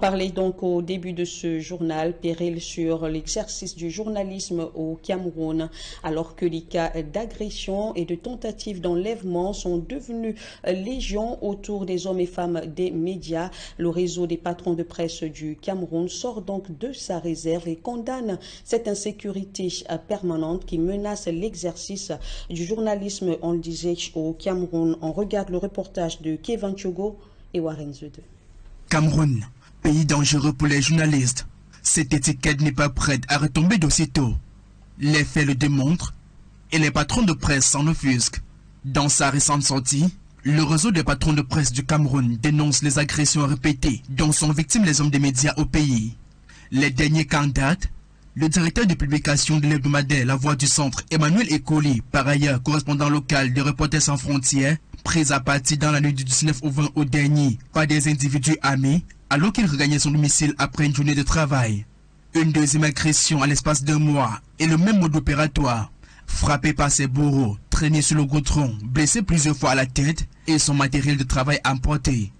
parlait donc au début de ce journal, péril sur l'exercice du journalisme au Cameroun, alors que les cas d'agression et de tentatives d'enlèvement sont devenus légion autour des hommes et femmes des médias. Le réseau des patrons de presse du Cameroun sort donc de sa réserve et condamne cette insécurité permanente qui menace l'exercice du journalisme, on le disait, au Cameroun. On regarde le reportage de Kevin Tchogo et Warren Zede. Cameroun, pays dangereux pour les journalistes. Cette étiquette n'est pas prête à retomber d'aussitôt. Les faits le démontrent et les patrons de presse s'en offusquent. Dans sa récente sortie, le réseau des patrons de presse du Cameroun dénonce les agressions répétées dont sont victimes les hommes des médias au pays. Les derniers cas en date, le directeur de publication de l'hebdomadaire La Voix du Centre, Emmanuel Ekoli, par ailleurs correspondant local de Reporters sans frontières, pris à partie dans la nuit du 19 au 20 août dernier par des individus armés alors qu'il regagnait son domicile après une journée de travail. Une deuxième agression à l'espace d'un mois et le même mode opératoire. Frappé par ses bourreaux, traîné sur le goudron, blessé plusieurs fois à la tête et son matériel de travail emporté.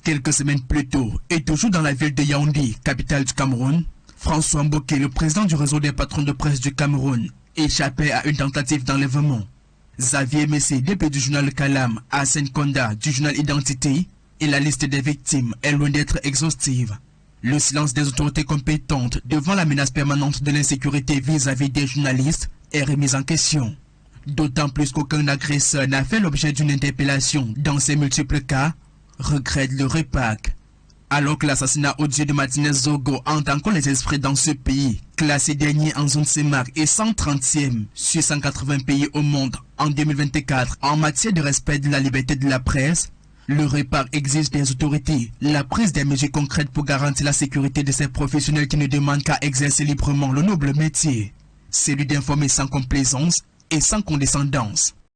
Quelques semaines plus tôt, et toujours dans la ville de Yaoundé, capitale du Cameroun, François Mboké, le président du réseau des patrons de presse du Cameroun, échappait à une tentative d'enlèvement. Xavier Messé, député du journal Kalam, Hassan Konda du journal Identité, et la liste des victimes est loin d'être exhaustive. Le silence des autorités compétentes devant la menace permanente de l'insécurité vis-à-vis des journalistes est remis en question. D'autant plus qu'aucun agresseur n'a fait l'objet d'une interpellation dans ces multiples cas, regrette le REPAC. Alors que l'assassinat odieux de Martinez Zogo hante encore les esprits dans ce pays, classé dernier en zone CEMAC et 130e sur 180 pays au monde en 2024 en matière de respect de la liberté de la presse, le REPAC exige des autorités la prise des mesures concrètes pour garantir la sécurité de ces professionnels qui ne demandent qu'à exercer librement le noble métier, celui d'informer sans complaisance et sans condescendance.